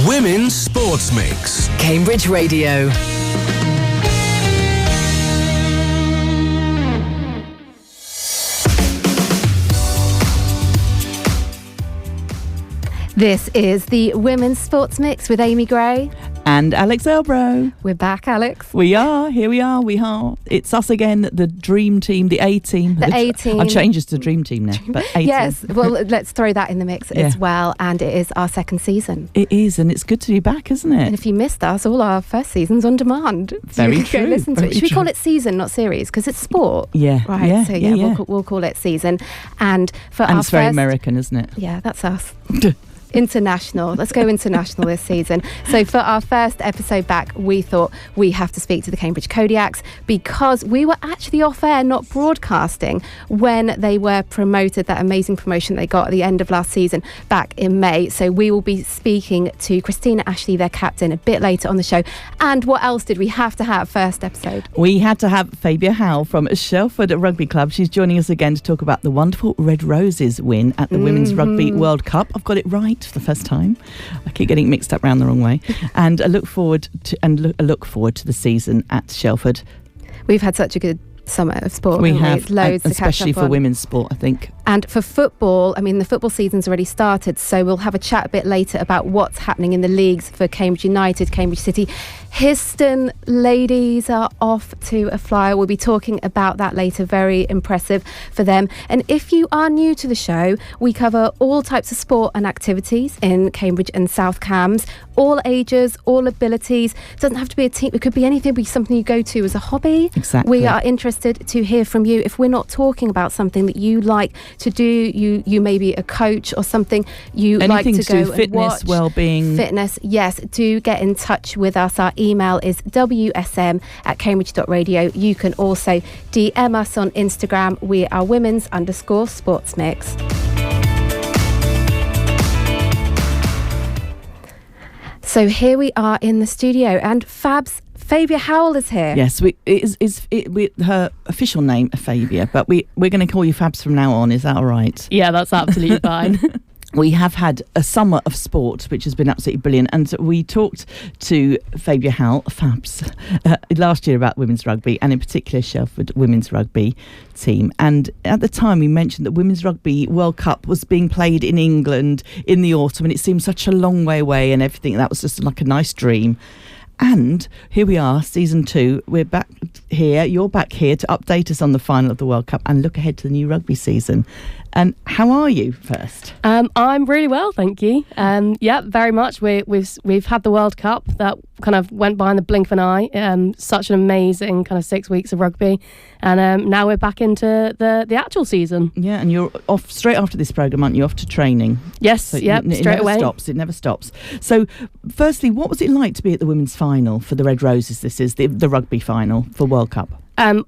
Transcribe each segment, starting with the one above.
Women's Sports Mix. Cambridge Radio. This is the Women's Sports Mix with Amy Gray. And Alex Elbro. We're back, Alex. We are. Here we are. It's us again, the dream team, the A-team. The A-team. I've changed it to dream team now. But A-team. Yes. Well, let's throw that in the mix as well. And it is our second season. It is. And it's good to be back, isn't it? And if you missed us, all our first season's on demand. So Very you true. Go listen to Very it. Should we true. call it season, not series? Because it's sport. Yeah. Right. Yeah, So yeah. We'll call it season. And for and our it's very first... American, isn't it? Yeah, that's us. International. Let's go international this season. So for our first episode back, we thought we have to speak to the Cambridge Kodiaks because we were actually off air, not broadcasting, when they were promoted, that amazing promotion they got at the end of last season back in May. So we will be speaking to Christina Ashley, their captain, a bit later on the show. And what else did we have to have first episode? We had to have Fabia Howell from Shelford Rugby Club. She's joining us again to talk about the wonderful Red Roses win at the Women's Rugby World Cup. I've got it right for the first time. I keep getting mixed up round the wrong way. And I look forward to the season at Shelford. We've had such a good summer of sport. We have, loads to catch especially up for on. women's sport, I think. And for football, I mean, the football season's already started, so we'll have a chat a bit later about what's happening in the leagues for Cambridge United, Cambridge City. Histon ladies are off to a flyer. We'll be talking about that later. Very impressive for them. And if you are new to the show, we cover all types of sport and activities in Cambridge and South Cambs, all ages, all abilities. It doesn't have to be a team. It could be anything. It could be something you go to as a hobby. Exactly. We are interested to hear from you. If we're not talking about something that you like to do, you may be a coach or something you anything like to go do, fitness, and watch. well-being. Fitness, yes. Do get in touch with us. Our email is wsm@cambridge.radio. You can also DM us on Instagram. We are women's_sports mix. So here we are in the studio, and Fabia Howell is here. Yes, her official name Fabia, but we're going to call you Fabs from now on. Is that all right? Yeah, that's absolutely fine. We have had a summer of sport, which has been absolutely brilliant. And we talked to Fabia Howell, Fabs, last year about women's rugby, and in particular Shelford women's rugby team. And at the time we mentioned that Women's Rugby World Cup was being played in England in the autumn, and it seemed such a long way away and everything. That was just like a nice dream. And here we are, season 2. We're back here. You're back here to update us on the final of the World Cup and look ahead to the new rugby season. And how are you first? I'm really well, thank you. Yeah, very much. We've had the World Cup that kind of went by in the blink of an eye. Such an amazing kind of 6 weeks of rugby, and now we're back into the actual season. Yeah, and you're off straight after this programme, aren't you? Off to training. Yes, So yep, it straight never away. It never stops. So, firstly, what was it like to be at the women's final for the Red Roses? This is the rugby final for World Cup.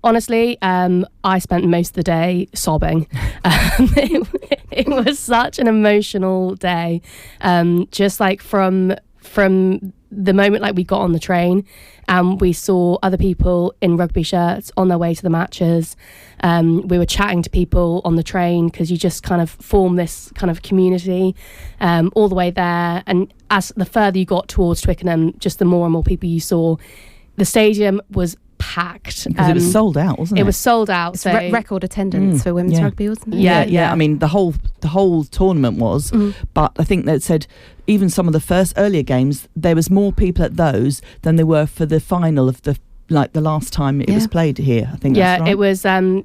Honestly, I spent most of the day sobbing. It was such an emotional day. Just like from the moment like we got on the train and we saw other people in rugby shirts on their way to the matches. We were chatting to people on the train because you just kind of form this kind of community all the way there. And as the further you got towards Twickenham, just the more and more people you saw. The stadium was packed Because it was sold out, wasn't it? It was sold out. It's So record attendance for women's rugby, wasn't it? Yeah. I mean, the whole tournament was, but I think they said even some of the first earlier games, there was more people at those than there were for the final of the last time it was played here. I think that's right. It was mad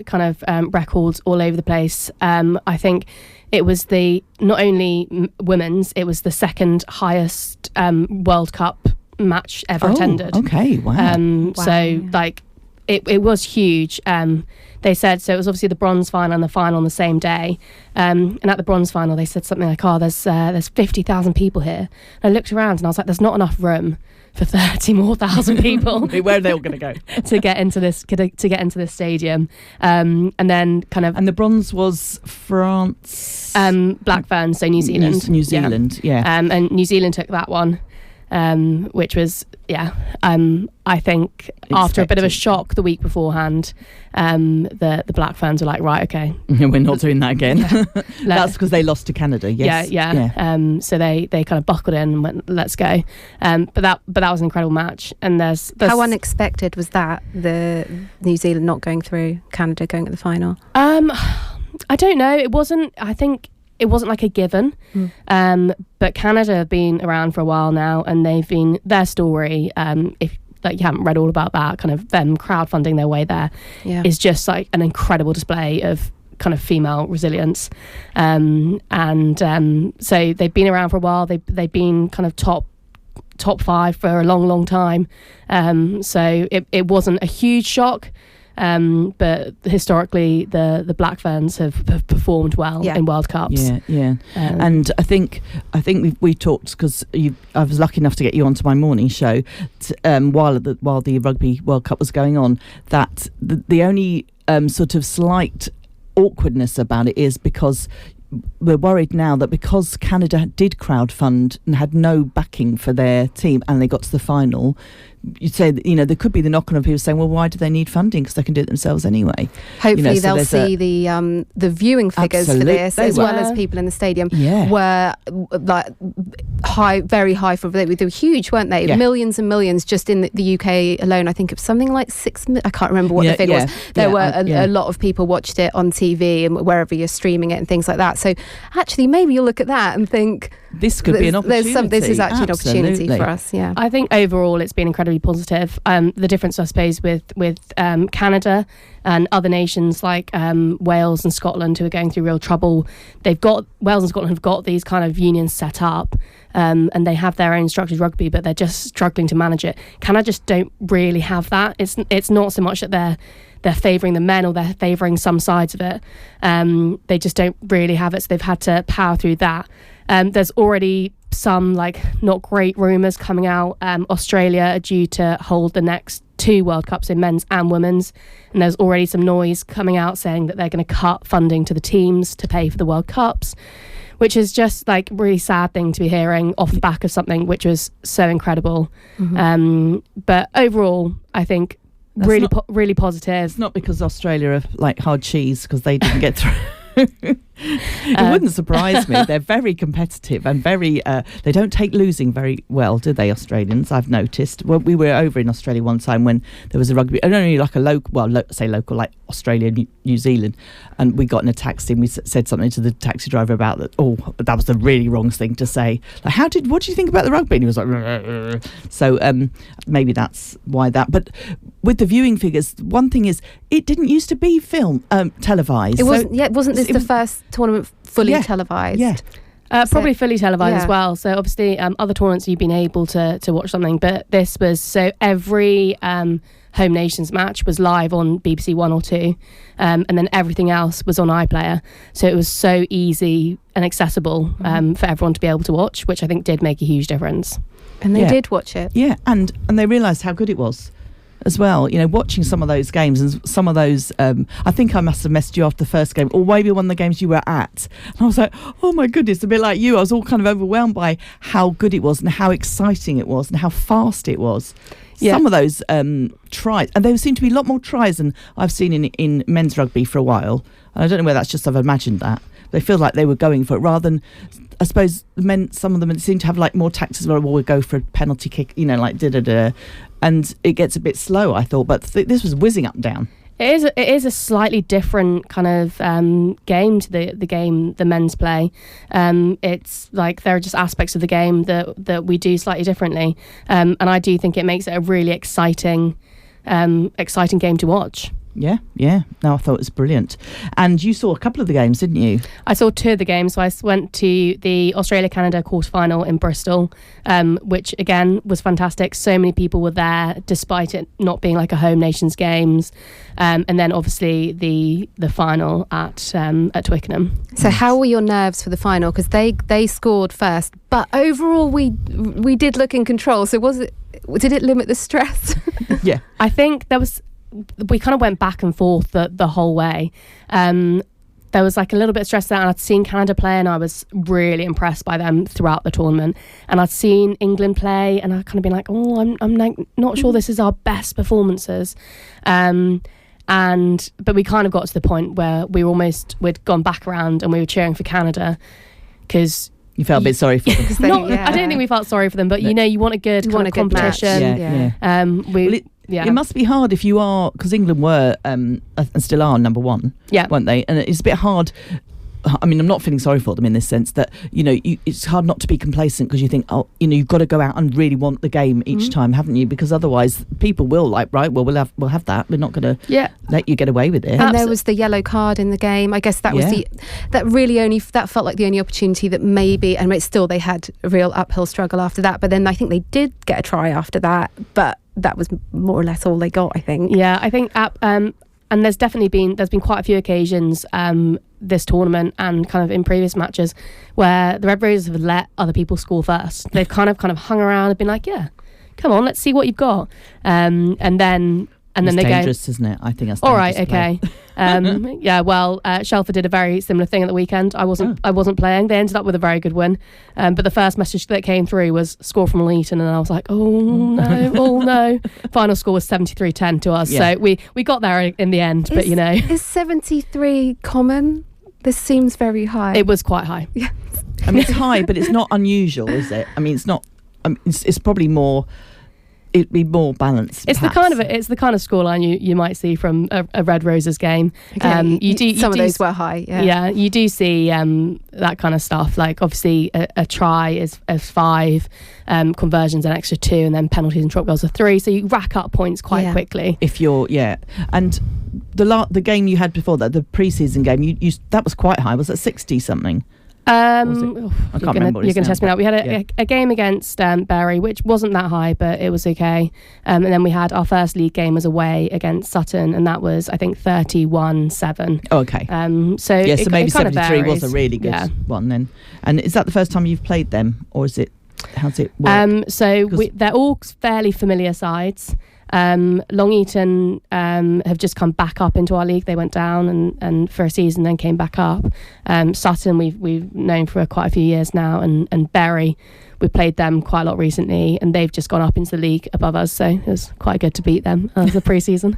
kind of records all over the place. I think it was not only women's, it was the second highest World Cup match ever attended. Okay, wow. So like it was huge. They said, so it was obviously the bronze final and the final on the same day. And at the bronze final, they said something like, there's 50,000 people here. And I looked around and I was like, there's not enough room for 30 more thousand people. Where are they all going to go? to get into this stadium. And then kind of... And the bronze was France? Black Ferns, so New Zealand. New Zealand, yeah. And New Zealand took that one. which was, I think after a bit of a shock the week beforehand, the Black Ferns were like, right, okay, we're not doing that again. That's because they lost to Canada. Yes. Yeah. So they kind of buckled in and went, let's go. But that was an incredible match. And there's how unexpected was that, the New Zealand not going through, Canada going at the final? I don't know. I think it wasn't like a given. But Canada have been around for a while now, and their story, if like you haven't read all about that, kind of them crowdfunding their way there, is just like an incredible display of kind of female resilience. So they've been around for a while. They've been kind of top 5 for a long time. So it wasn't a huge shock. But historically, the Black Ferns have performed well in World Cups. And I think we talked, because I was lucky enough to get you onto my morning show while the Rugby World Cup was going on. That the only sort of slight awkwardness about it is because we're worried now that because Canada did crowdfund and had no backing for their team and they got to the final, you'd say that, there could be the knock-on of people saying, well, why do they need funding, because they can do it themselves anyway. Hopefully they'll see the viewing figures for this, as well as people in the stadium were like very high for they were huge, weren't they? Millions and millions just in the UK alone. I think it was something like 6 million. I can't remember what the figure was. There were a lot of people watched it on TV and wherever you're streaming it and things like that. So actually maybe you'll look at that and think, this could be an opportunity. This is actually an opportunity for us. Yeah, I think overall it's been incredibly positive. The difference, I suppose, with Canada and other nations like Wales and Scotland, who are going through real trouble, Wales and Scotland have got these kind of unions set up, and they have their own structured rugby, but they're just struggling to manage it. Canada just don't really have that. It's not so much that they're favouring the men or they're favouring some sides of it. They just don't really have it, so they've had to power through that. There's already some not great rumours coming out. Australia are due to hold the next 2 World Cups in men's and women's, and there's already some noise coming out saying that they're going to cut funding to the teams to pay for the World Cups, which is just a really sad thing to be hearing off the back of something which was so incredible. But overall, I think really positive. It's not because Australia are like hard cheese because they didn't get through. It wouldn't surprise me. They're very competitive and very they don't take losing very well, do they, Australians? I've noticed. Well, we were over in Australia one time when there was a rugby, and only like a local, local, like Australia, New Zealand, and we got in a taxi and we said something to the taxi driver about that. Oh, that was the really wrong thing to say. Like, what do you think about the rugby? And he was like, so maybe that's why that. But with the viewing figures, one thing is, it didn't used to be televised. It wasn't this the first tournament fully televised? Yeah. Probably fully televised as well. So obviously other tournaments you've been able to watch something, but this was, so every home nations match was live on BBC 1 or 2, and then everything else was on iPlayer. So it was so easy and accessible for everyone to be able to watch, which I think did make a huge difference. And they did watch it. Yeah, and they realised how good it was as well, watching some of those games and some of those, I think I must have messaged you after the first game, or maybe one of the games you were at, and I was like, oh my goodness, a bit like you, I was all kind of overwhelmed by how good it was and how exciting it was and how fast it was. Some of those tries, and there seem to be a lot more tries than I've seen in men's rugby for a while, and I don't know whether that's just I've imagined that. They feel like they were going for it rather than, I suppose, the men, some of them seem to have more tactics where we'll go for a penalty kick, and it gets a bit slow, I thought, but this was whizzing up and down. It is a slightly different kind of game to the game the men's play. It's like there are just aspects of the game that we do slightly differently, and I do think it makes it a really exciting game to watch. Yeah. No, I thought it was brilliant. And you saw a couple of the games, didn't you? I saw 2 of the games. So I went to the Australia-Canada quarterfinal in Bristol, which again was fantastic. So many people were there, despite it not being like a home nations games. And then obviously the final at Twickenham. So how were your nerves for the final? Because they scored first, but overall we did look in control. So did it limit the stress? Yeah, I think we kind of went back and forth the whole way. there was like a little bit of stress there, and I'd seen Canada play and I was really impressed by them throughout the tournament, and I'd seen England play and I'd kind of been like, I'm like not sure this is our best performances, but we kind of got to the point where we'd gone back around and we were cheering for Canada because you felt a bit sorry for them. I don't think we felt sorry for them, but you want a good competition. It must be hard if you are, because England were and still are number one, weren't they? And it's a bit hard. I mean, I'm not feeling sorry for them in this sense that, it's hard not to be complacent because you think, you've got to go out and really want the game each time, haven't you? Because otherwise people will we'll have that. We're not going to let you get away with it. And there was the yellow card in the game. I guess that was that felt like the only opportunity that maybe, and still they had a real uphill struggle after that. But then I think they did get a try after that, but that was more or less all they got, I think. Yeah, I think and there's been quite a few occasions this tournament and kind of in previous matches where the Red Roses have let other people score first. They've kind of hung around and been like, yeah, come on, let's see what you've got. And then they go, dangerous, isn't it? I think that's all right, okay. Shelford did a very similar thing at the weekend. I wasn't playing. They ended up with a very good win, but the first message that came through was score from Leeton, and I was like, oh no. Final score was 73-10 to us, so we got there in the end. But is 73 common? This seems very high. It was quite high. Yeah. I mean, it's high, but it's not unusual, is it? I mean, it's not. It's probably more. It'd be more balanced. It's the kind of scoreline you might see from a Red Roses game. Okay. Some of those were high. Yeah, you do see that kind of stuff. Like obviously a try is 5, conversions an extra 2, and then penalties and drop goals are 3. So you rack up points quite quickly. If you're and the game you had before that, the pre-season game, you that was quite high. Was it 60 something? I can't remember. You're going to test me out. We had a game against Bury, which wasn't that high, but it was okay. And then we had our first league game as away against Sutton, and that was, I think, 31-7. Oh, okay. So maybe 73 was a really good one then. And is that the first time you've played them, or is it? How's it work? They're all fairly familiar sides. Long Eaton have just come back up into our league. They went down and for a season then came back up. Sutton we've known for quite a few years now, and Bury, we played them quite a lot recently, and they've just gone up into the league above us, so it was quite good to beat them as a pre-season.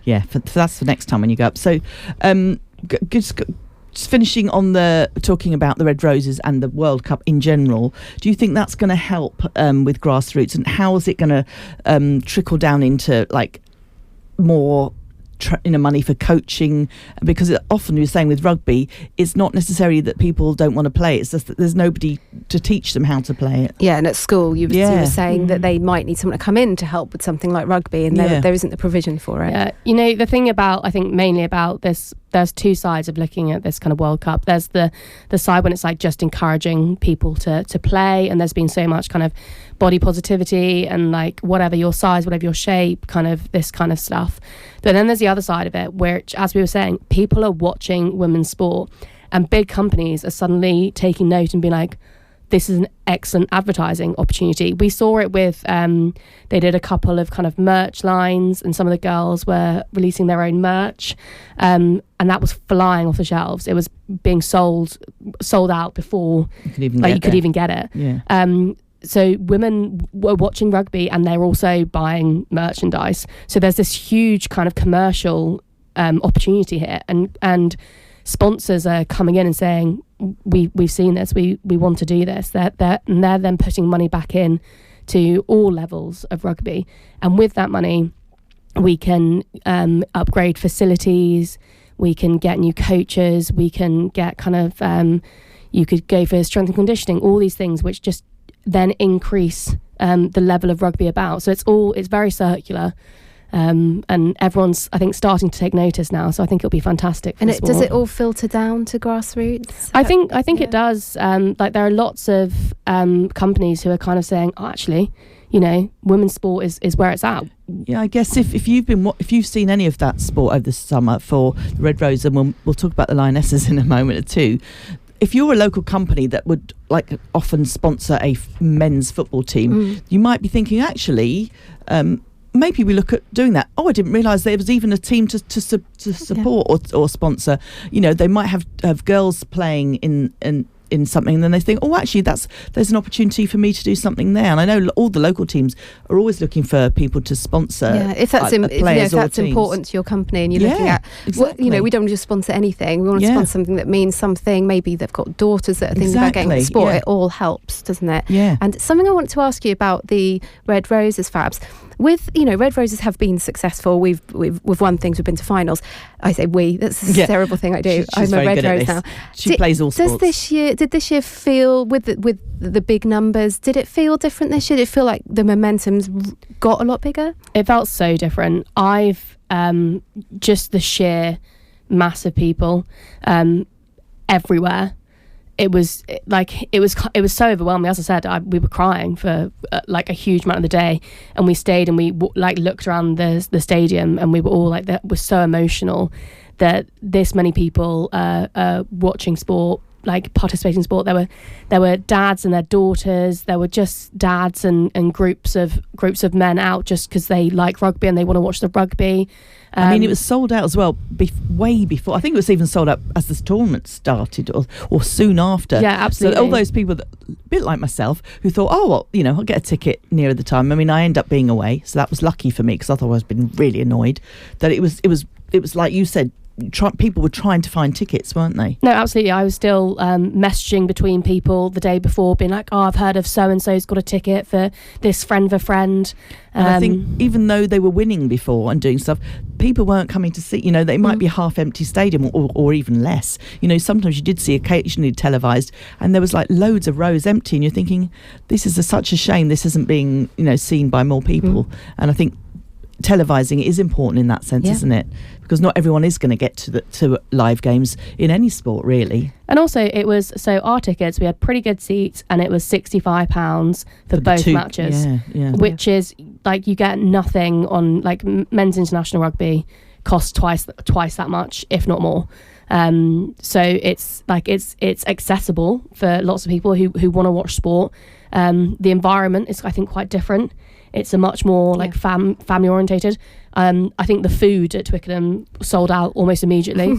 That's for next time when you go up. So just finishing on talking about the Red Roses and the World Cup in general, do you think that's going to help with grassroots, and how is it going to trickle down into like more money for coaching? Because often you're saying with rugby, it's not necessarily that people don't want to play, it's just that there's nobody to teach them how to play it. And at school you were saying that they might need someone to come in to help with something like rugby, and there isn't the provision for it. The thing about, I think mainly about this, there's two sides of looking at this kind of World Cup. There's the side when it's like just encouraging people to play, and there's been so much kind of body positivity and like whatever your size, whatever your shape, kind of this kind of stuff. But then there's the other side of it, which, as we were saying, people are watching women's sport, and big companies are suddenly taking note and being like, this is an excellent advertising opportunity. We saw it with, they did a couple of kind of merch lines, and some of the girls were releasing their own merch, and that was flying off the shelves. It was being sold out before you could even get it. Yeah. So women were watching rugby, and they're also buying merchandise. So there's this huge kind of commercial opportunity here, and sponsors are coming in and saying, we've seen this, we want to do this. They're then putting money back in to all levels of rugby, and with that money we can upgrade facilities, we can get new coaches, we can get kind of you could go for strength and conditioning, all these things which just then increase the level of rugby about. So it's very circular. And everyone's, I think, starting to take notice now, so I think it'll be fantastic for the sport. Does it all filter down to grassroots? I think it does. Like there are lots of companies who are kind of saying, actually, women's sport is where it's at. I guess if you've seen any of that sport over the summer for the Red Rose, and we'll talk about the Lionesses in a moment or two. If you're a local company that would often sponsor a men's football team, you might be thinking, actually, maybe we look at doing that. Oh, I didn't realise there was even a team to support or sponsor. You know, they might have girls playing in something, and then they think, oh, actually there's an opportunity for me to do something there. And I know all the local teams are always looking for people to sponsor. Yeah, if that's players if that's or important to your company, and you're looking at exactly. we don't want to just sponsor anything. We want to sponsor something that means something. Maybe they've got daughters that are thinking about getting into sport. It all helps, doesn't it? Yeah. And something I wanted to ask you about the Red Roses, Fabs. With Red Roses have been successful. We've won things. We've been to finals. I say we. That's a terrible thing I do. She's I'm a very Red good at Rose this. now. She plays all sports. Did this year feel with the big numbers? Did it feel different this year? Did it feel like the momentum's got a lot bigger? It felt so different. I've just the sheer mass of people everywhere. It was so overwhelming. As I said, we were crying for like a huge amount of the day, and we stayed and we looked around the stadium, and we were all like, that was so emotional that this many people watching sport, like participating in sport. There were dads and their daughters. There were just dads and groups of men out just because they like rugby and they want to watch the rugby. I mean, it was sold out as well, way before. I think it was even sold out as the tournament started or soon after. Yeah, absolutely. So all those people, a bit like myself, who thought, oh, well, I'll get a ticket nearer the time. I mean, I end up being away, so that was lucky for me, because otherwise I'd been really annoyed that it was like you said, people were trying to find tickets, weren't they? No, absolutely. I was still messaging between people the day before, being like, oh, I've heard of so-and-so's got a ticket for this friend of a friend. And I think even though they were winning before and doing stuff, people weren't coming to see, they might be a half-empty stadium or even less. Sometimes you did see occasionally televised, and there was like loads of rows empty, and you're thinking, this is such a shame this isn't being, seen by more people. And I think televising is important in that sense, isn't it? Because not everyone is going to get to live games in any sport, really. And also, it was our tickets. We had pretty good seats, and it was £65 for both matches, which is like you get nothing on like men's international rugby costs twice that much, if not more. So it's accessible for lots of people who want to watch sport. The environment is, I think, quite different. It's a much more like family orientated. I think the food at Twickenham sold out almost immediately.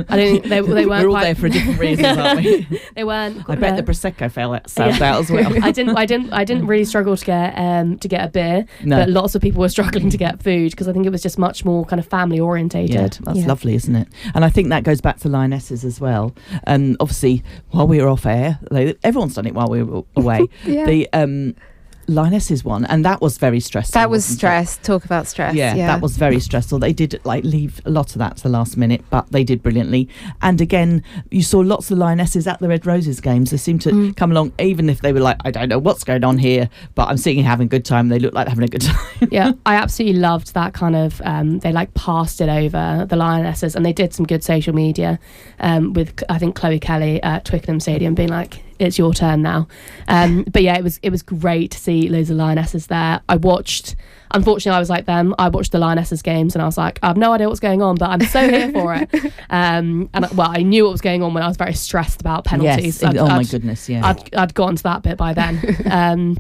I don't think they weren't. We're all there for different reasons, aren't we? They weren't. I bet the prosecco sold out as well. I didn't really struggle to get a beer, but lots of people were struggling to get food, because I think it was just much more kind of family orientated. Yeah, that's lovely, isn't it? And I think that goes back to Lionesses as well. And obviously, while we were off air, everyone's done it while we were away. The Lionesses won, and that was very stressful. That was stress. Talk about stress. Yeah, that was very stressful. They did leave a lot of that to the last minute, but they did brilliantly. And again, you saw lots of Lionesses at the Red Roses games. They seemed to come along, even if they were like, I don't know what's going on here, but I'm seeing you having a good time. They look like they're having a good time. Yeah, I absolutely loved that kind of. They passed it over, the Lionesses, and they did some good social media with, I think, Chloe Kelly at Twickenham Stadium being like, it's your turn now. But yeah, it was great to see loads of Lionesses there. Unfortunately I was like them, I watched the Lionesses games and I was like, I have no idea what's going on, but I'm so here for it. And I knew what was going on when I was very stressed about penalties. Yes, my goodness, yeah. I'd gotten to that bit by then.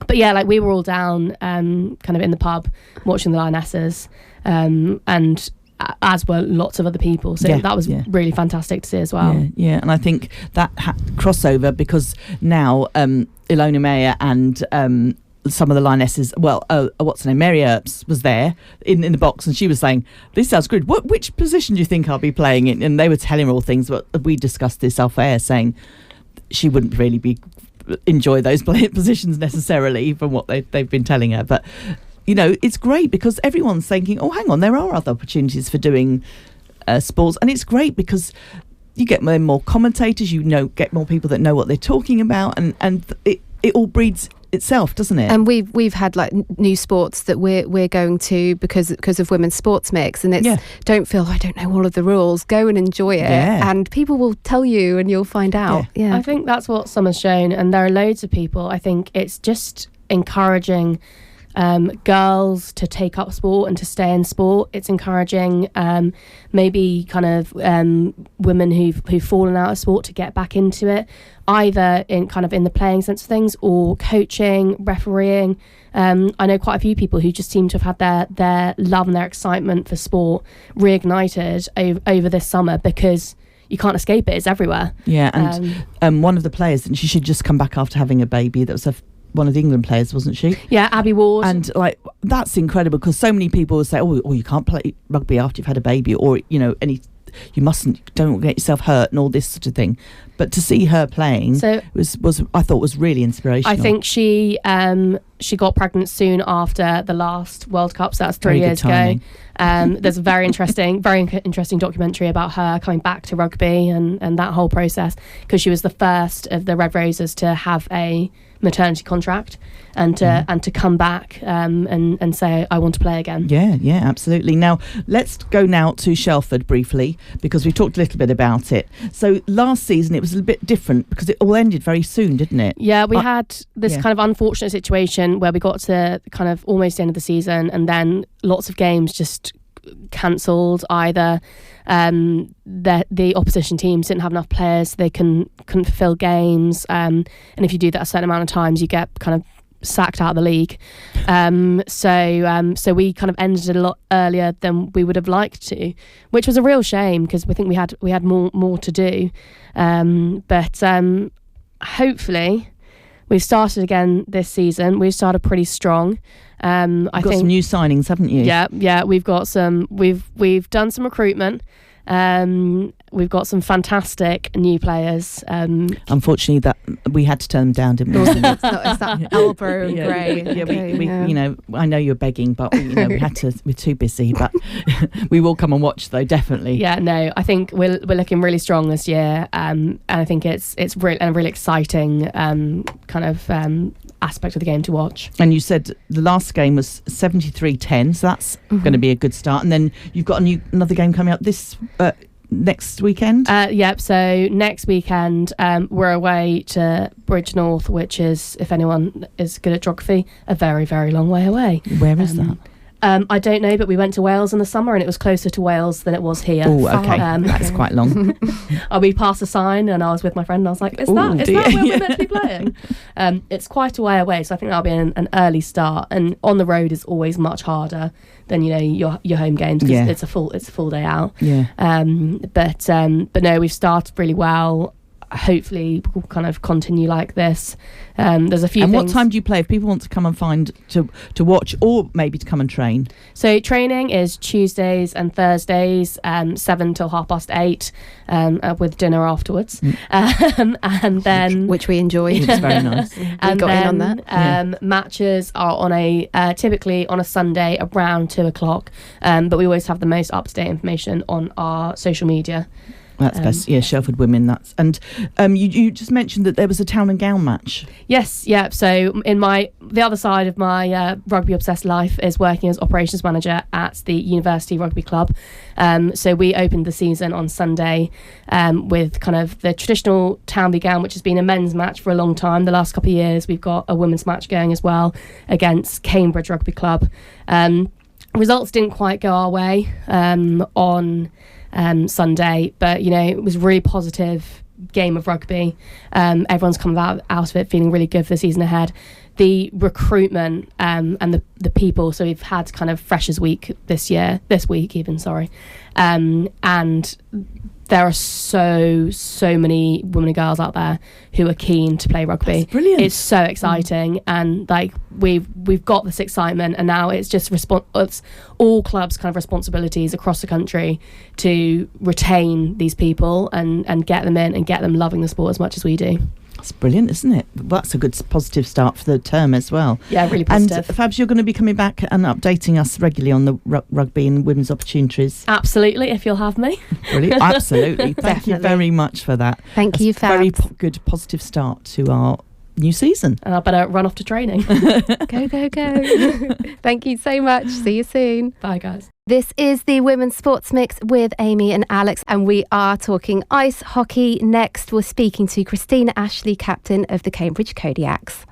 But yeah, we were all down kind of in the pub watching the Lionesses, and as were lots of other people, so that was really fantastic to see as well. And I think that crossover, because now Ilona Meyer and some of the Lionesses, what's her name, Mary Earps was there in the box, and she was saying, this sounds good, which position do you think I'll be playing in? And they were telling her all things, but we discussed this off air, saying she wouldn't really enjoy those positions necessarily from what they've been telling her, but it's great because everyone's thinking, oh, hang on, there are other opportunities for doing sports. And it's great because you get more commentators, get more people that know what they're talking about, and it all breeds itself, doesn't it? And we've had new sports that we're going to because of Women's Sports Mix, and it's don't feel I don't know all of the rules, go and enjoy it, and people will tell you and you'll find out. I think that's what summer's shown, and there are loads of people. I think it's just encouraging girls to take up sport and to stay in sport. It's encouraging maybe kind of women who've fallen out of sport to get back into it, either in the playing sense of things or coaching, refereeing. I know quite a few people who just seem to have had their love and their excitement for sport reignited over this summer, because you can't escape it. It's everywhere. Yeah, and one of the players, and she should just come back after having a baby. That was one of the England players, wasn't she? Yeah, Abby Ward. And like, that's incredible, because so many people will say, oh, you can't play rugby after you've had a baby, or you don't get yourself hurt and all this sort of thing. But to see her playing was I thought was really inspirational. I think she got pregnant soon after the last World Cup, so that's 3 years ago. There's a very interesting documentary about her coming back to rugby and that whole process, because she was the first of the Red Roses to have a maternity contract and to come back and say, I want to play again. Yeah, absolutely. Now let's go now to Shelford briefly, because we've talked a little bit about it. So last season it was a little bit different, because it all ended very soon, didn't it? Yeah, we had this kind of unfortunate situation where we got to kind of almost the end of the season, and then lots of games just cancelled. Either the opposition teams didn't have enough players, they couldn't fulfill games, and if you do that a certain amount of times, you get kind of sacked out of the league. So we kind of ended a lot earlier than we would have liked to, which was a real shame, because we think we had more to do. But hopefully we've started again this season. We've started pretty strong. I think got some new signings, haven't you? Yeah. We've got some. We've done some recruitment. We've got some fantastic new players. Unfortunately, that we had to turn them down, didn't we? It's that Elbro and Gray. Yeah, I know you're begging, but we had to. We're too busy, but we will come and watch, though, definitely. Yeah, no, I think we're looking really strong this year, and I think it's really a really exciting aspect of the game to watch. And you said the last game was 73-10, so that's going to be a good start. And then you've got another game coming up this next weekend. So next weekend we're away to Bridgnorth, which is, if anyone is good at geography, a very, very long way away. Where is that? I don't know, but we went to Wales in the summer, and it was closer to Wales than it was here. Oh, okay. That's quite long. We passed a sign, and I was with my friend, and I was like, is that where we're meant to be playing? It's quite a way away, so I think that'll be an early start. And on the road is always much harder than your home games, because it's a full day out. Yeah. But no, we've started really well. Hopefully we'll kind of continue like this. There's a few things. What time do you play if people want to come and find to watch, or maybe to come and train? So training is Tuesdays and Thursdays, 7 till 8:30, with dinner afterwards. And then which we enjoy. It's very nice. And got in on that. Matches are on typically on a Sunday around 2:00, but we always have the most up-to-date information on our social media. That's best. Yeah, Shelford Women. And you just mentioned that there was a town and gown match. Yes, yeah. So the other side of my rugby obsessed life is working as operations manager at the University Rugby Club. So we opened the season on Sunday with kind of the traditional town gown, which has been a men's match for a long time. The last couple of years, we've got a women's match going as well against Cambridge Rugby Club. Results didn't quite go our way on Sunday, but it was a really positive game of rugby. Everyone's come out of it feeling really good for the season ahead. The recruitment and the people, so we've had kind of Freshers Week this week even, and there are so many women and girls out there who are keen to play rugby. That's brilliant. It's so exciting, and like we've got this excitement, and now it's just it's all clubs' kind of responsibilities across the country to retain these people and get them in and get them loving the sport as much as we do. That's brilliant, isn't it? Well, that's a good positive start for the term as well. Yeah, really positive. And Fabs, you're going to be coming back and updating us regularly on the rugby and women's opportunities. Absolutely, if you'll have me. Brilliant, absolutely. Thank you very much for that. Thank you, Fabs. Very good positive start to our new season. And I better run off to training. Go. Thank you so much. See you soon. Bye, guys. This is the Women's Sports Mix with Amy and Alex, and we are talking ice hockey. Next, we're speaking to Christina Ashley, captain of the Cambridge Kodiaks.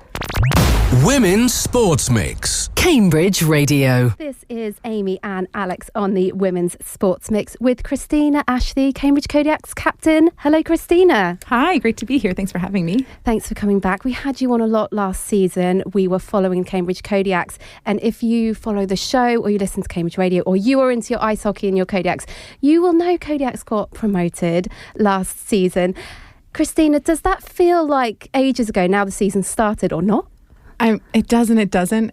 Women's Sports Mix. Cambridge Radio. This is Amy and Alex on the Women's Sports Mix with Christina Ashley, Cambridge Kodiaks captain. Hello, Christina. Hi, great to be here. Thanks for having me. Thanks for coming back. We had you on a lot last season. We were following Cambridge Kodiaks. And if you follow the show or you listen to Cambridge Radio or you are into your ice hockey and your Kodiaks, you will know Kodiaks got promoted last season. Christina, does that feel like ages ago now the season started or not? It doesn't.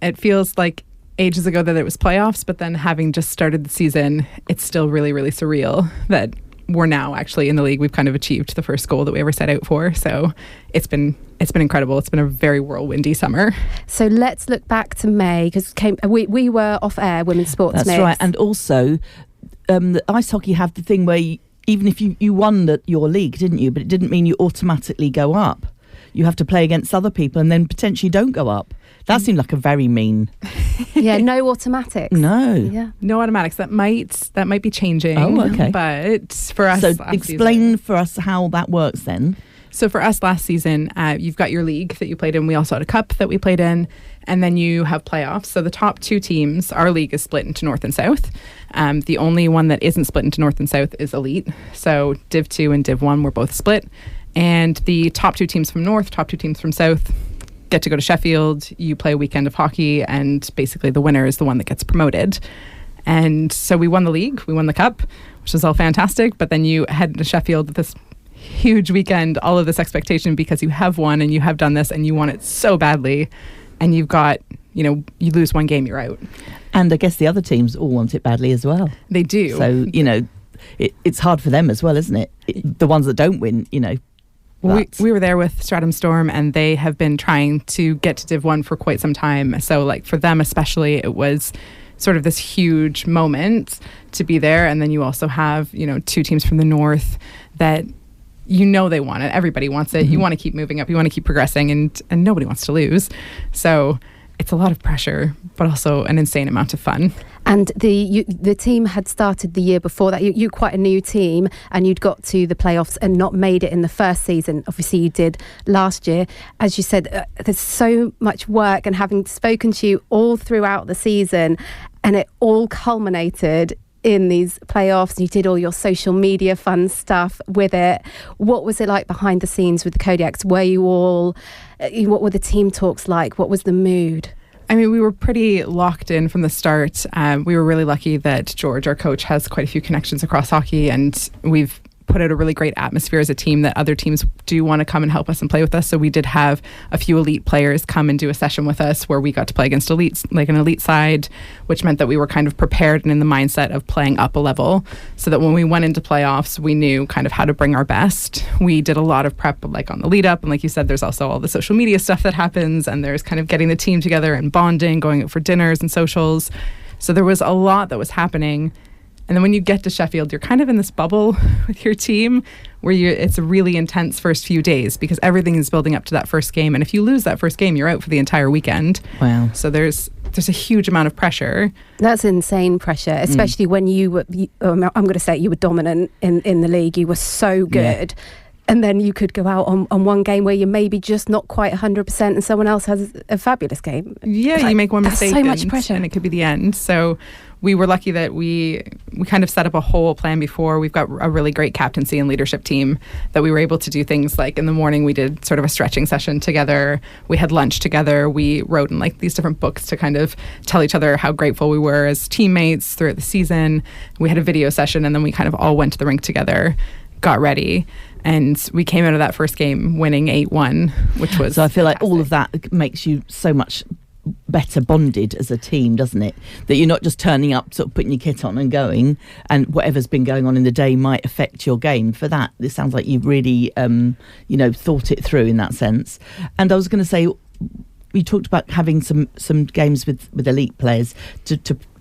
It feels like ages ago that it was playoffs, but then having just started the season, it's still really, really surreal that we're now actually in the league. We've kind of achieved the first goal that we ever set out for. So it's been incredible. It's been a very whirlwindy summer. So let's look back to May, because we were off air, Women's Sports Mix. That's right. And also, the ice hockey have the thing where even if you won your league, didn't you? But it didn't mean you automatically go up. You have to play against other people and then potentially don't go up. That seemed like a very mean... Yeah, no automatics. No. Yeah. No automatics. That might be changing. Oh, okay. But for us... So explain for us how that works then. So for us last season, you've got your league that you played in. We also had a cup that we played in. And then you have playoffs. So the top two teams, our league is split into North and South. The only one that isn't split into North and South is Elite. So Div 2 and Div 1 were both split. And the top two teams from North, top two teams from South get to go to Sheffield. You play a weekend of hockey, and basically the winner is the one that gets promoted. And so we won the league, we won the cup, which was all fantastic. But then you head to Sheffield with this huge weekend, all of this expectation because you have won and you have done this and you want it so badly. And you've got, you lose one game, you're out. And I guess the other teams all want it badly as well. They do. So, it's hard for them as well, isn't it? The ones that don't win, We were there with Stratham Storm, and they have been trying to get to Div 1 for quite some time. So, for them especially, it was sort of this huge moment to be there. And then you also have, two teams from the North that they want it. Everybody wants it. Mm-hmm. You want to keep moving up. You want to keep progressing, and nobody wants to lose. So it's a lot of pressure, but also an insane amount of fun. And the team had started the year before that. You're quite a new team, and you'd got to the playoffs and not made it in the first season. Obviously, you did last year. As you said, there's so much work, and having spoken to you all throughout the season, and it all culminated in these playoffs. You did all your social media fun stuff with it. What was it like behind the scenes with the Kodiaks? Were you all... what were the team talks like? What was the mood? I mean, we were pretty locked in from the start. We were really lucky that George, our coach, has quite a few connections across hockey, and we've put out a really great atmosphere as a team that other teams do want to come and help us and play with us. So we did have a few elite players come and do a session with us where we got to play against elites, like an elite side, which meant that we were kind of prepared and in the mindset of playing up a level, so that when we went into playoffs, we knew kind of how to bring our best. We did a lot of prep on the lead up, and like you said, there's also all the social media stuff that happens, and there's kind of getting the team together and bonding, going out for dinners and socials. So there was a lot that was happening. And then when you get to Sheffield, you're kind of in this bubble with your team where it's a really intense first few days because everything is building up to that first game. And if you lose that first game, you're out for the entire weekend. Wow. So there's a huge amount of pressure. That's insane pressure, especially when you were, I'm going to say you were dominant in the league. You were so good. Yeah. And then you could go out on one game where you're maybe just not quite 100% and someone else has a fabulous game. Yeah, you make one mistake so much pressure. And it could be the end. So we were lucky that we kind of set up a whole plan before. We've got a really great captaincy and leadership team that we were able to do things like in the morning we did sort of a stretching session together. We had lunch together. We wrote in these different books to kind of tell each other how grateful we were as teammates throughout the season. We had a video session, and then we kind of all went to the rink together, got ready. And we came out of that first game winning 8-1, which was So I feel fantastic. like all of that makes you so much better bonded as a team, doesn't it? That you're not just turning up, sort of putting your kit on and going, and whatever's been going on in the day might affect your game. For that, it sounds like you've really, thought it through in that sense. And I was going to say, we talked about having some games with elite players to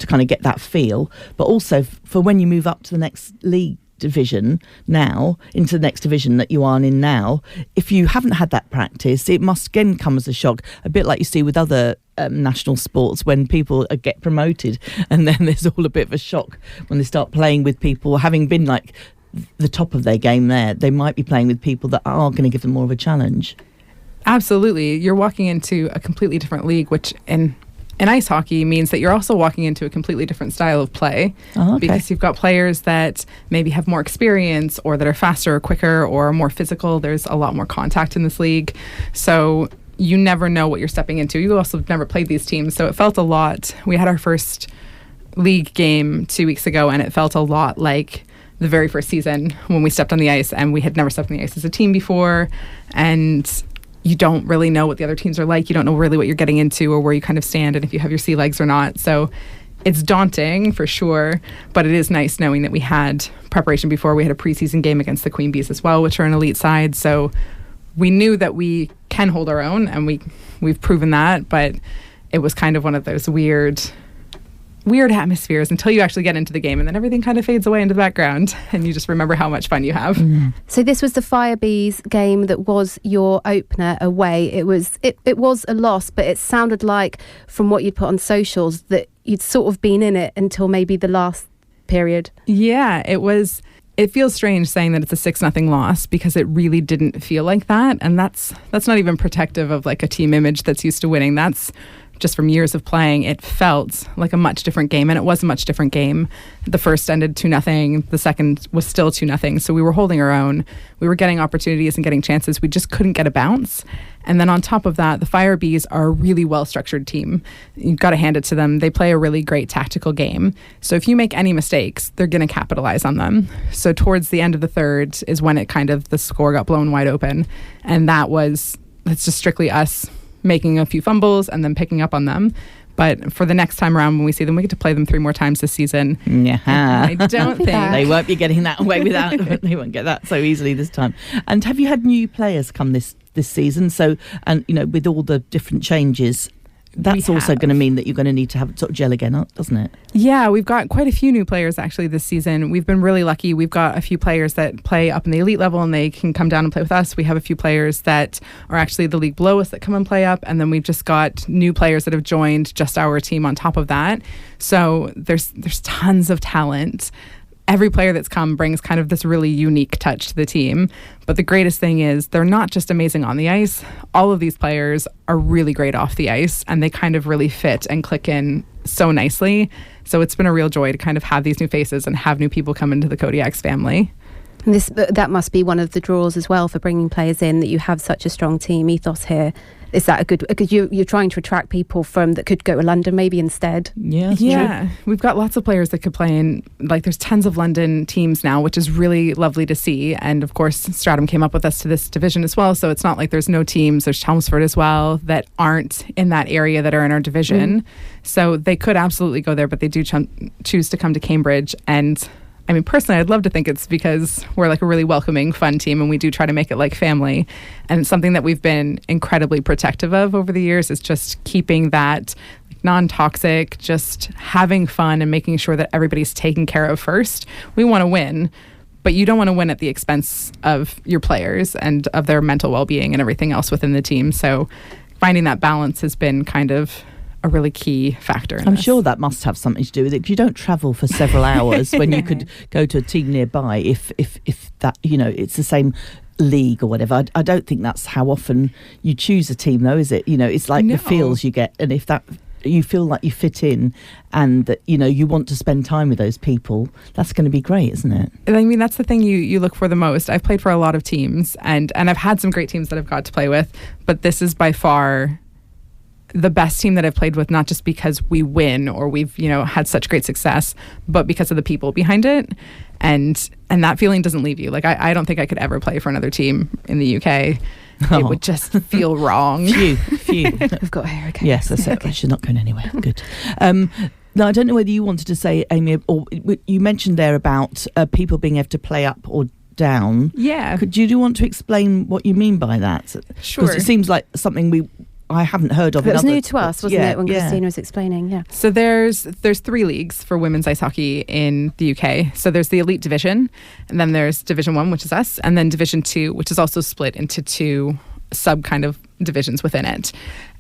kind of get that feel, but also for when you move up to the next league division now, into the next division that you are in now, if you haven't had that practice, it must again come as a shock, a bit like you see with other national sports when people get promoted, and then there's all a bit of a shock when they start playing with people having been the top of their game there. They might be playing with people that are going to give them more of a challenge. Absolutely. You're walking into a completely different league, which in ice hockey means that you're also walking into a completely different style of play. Oh, okay. Because you've got players that maybe have more experience or that are faster or quicker or more physical. There's a lot more contact in this league. So you never know what you're stepping into. You also have never played these teams. So it felt a lot. We had our first league game 2 weeks ago, and it felt a lot like the very first season when we stepped on the ice, and we had never stepped on the ice as a team before. And you don't really know what the other teams are like. You don't know really what you're getting into or where you kind of stand and if you have your sea legs or not. So it's daunting for sure, but it is nice knowing that we had preparation before. We had a preseason game against the Queen Bees as well, which are an elite side. So we knew that we can hold our own, and we've proven that, but it was kind of one of those weird atmospheres until you actually get into the game, and then everything kind of fades away into the background and you just remember how much fun you have. So this was the Fire Bees game that was your opener away. It was a loss, but it sounded like from what you'd put on socials that you'd sort of been in it until maybe the last period. Yeah, it feels strange saying that it's a 6-0 loss because it really didn't feel like that, and that's not even protective of like a team image that's used to winning. That's just from years of playing. It felt like a much different game, and it was a much different game. The first ended 2-0. The second was still 2-0. So we were holding our own. We were getting opportunities and getting chances. We just couldn't get a bounce. And then on top of that, the Fire Bees are a really well-structured team. You've got to hand it to them. They play a really great tactical game. So if you make any mistakes, they're going to capitalize on them. So towards the end of the third is when the score got blown wide open. And that's just strictly us making a few fumbles and then picking up on them. But for the next time around when we see them, we get to play them 3 more times this season. Yeah. I don't think they won't be getting that away without. They won't get that so easily this time. And have you had new players come this season? So, and with all the different changes, that's also going to mean that you're going to need to have sort of gel again, doesn't it? Yeah, we've got quite a few new players actually this season. We've been really lucky. We've got a few players that play up in the elite level and they can come down and play with us. We have a few players that are actually the league below us that come and play up. And then we've just got new players that have joined just our team on top of that. So there's tons of talent. Every player that's come brings kind of this really unique touch to the team. But the greatest thing is they're not just amazing on the ice. All of these players are really great off the ice, and they kind of really fit and click in so nicely. So it's been a real joy to kind of have these new faces and have new people come into the Kodiaks family. And that must be one of the draws as well for bringing players in, that you have such a strong team ethos here. Is that because you're trying to attract people that could go to London maybe instead? Yeah. We've got lots of players that could play in, like there's tons of London teams now, which is really lovely to see. And of course, Stratham came up with us to this division as well. So it's not like there's no teams. There's Chelmsford as well that aren't in that area that are in our division. So they could absolutely go there, but they do choose to come to Cambridge. And I mean, personally, I'd love to think it's because we're like a really welcoming, fun team, and we do try to make it like family. And it's something that we've been incredibly protective of over the years, is just keeping that non-toxic, just having fun and making sure that everybody's taken care of first. We want to win, but you don't want to win at the expense of your players and of their mental well-being and everything else within the team. So finding that balance has been kind of a really key factor. I'm sure that must have something to do with it, because you don't travel for several hours when you could go to a team nearby if that, it's the same league or whatever. I don't think that's how often you choose a team though, is it? It's like the feels you get, and if that you feel like you fit in and that you want to spend time with those people, that's going to be great, isn't it? I mean, that's the thing you look for the most. I've played for a lot of teams and I've had some great teams that I've got to play with, but this is by far the best team that I've played with, not just because we win or we've had such great success, but because of the people behind it, and that feeling doesn't leave you. Like I don't think I could ever play for another team in the UK. It would just feel wrong. Phew. We've got her again. Yes, that's it. She's not going anywhere. Good. Now, I don't know whether you wanted to say, Amy, or you mentioned there about people being able to play up or down. Yeah. Do you want to explain what you mean by that? Sure. Because it seems like something I haven't heard of. It was new to us, wasn't it, when Christina was explaining? Yeah. So there's 3 leagues for women's ice hockey in the UK. So there's the elite division, and then there's Division 1, which is us, and then Division 2, which is also split into 2 sub kind of divisions within it.